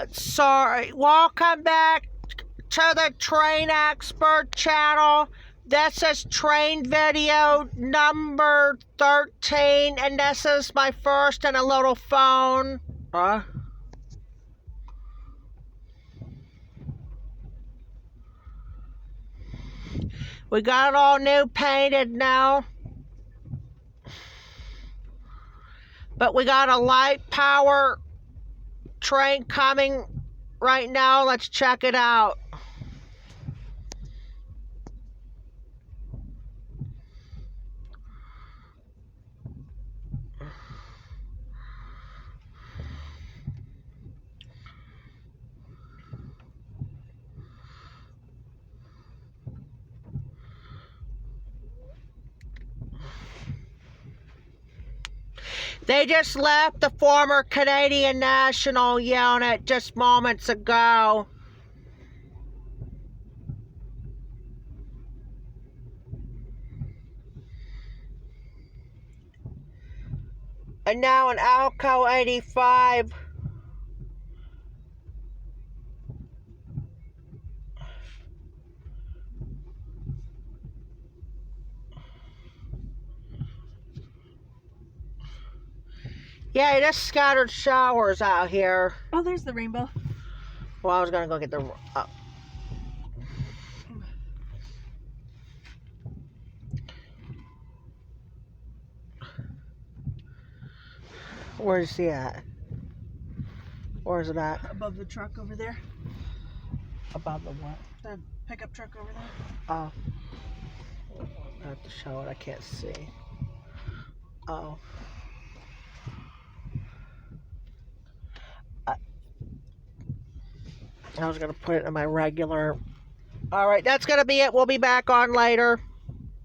Sorry. Welcome back to the Train Expert channel. This is train video number 13, and this is my first in a little phone. We got it all new painted now. But we got a light power train coming right now. Let's check it out. They just left the former Canadian National unit just moments ago. And now an Alco 85. Yeah, it just scattered showers out here. Oh, there's the rainbow. Well, I was gonna go get the... Where's he at? Where's it at? Above the truck over there. Above the what? The pickup truck over there. Oh. I have to show it. I can't see. Oh. I was going to put it in my regular... Alright, that's going to be it. We'll be back on later.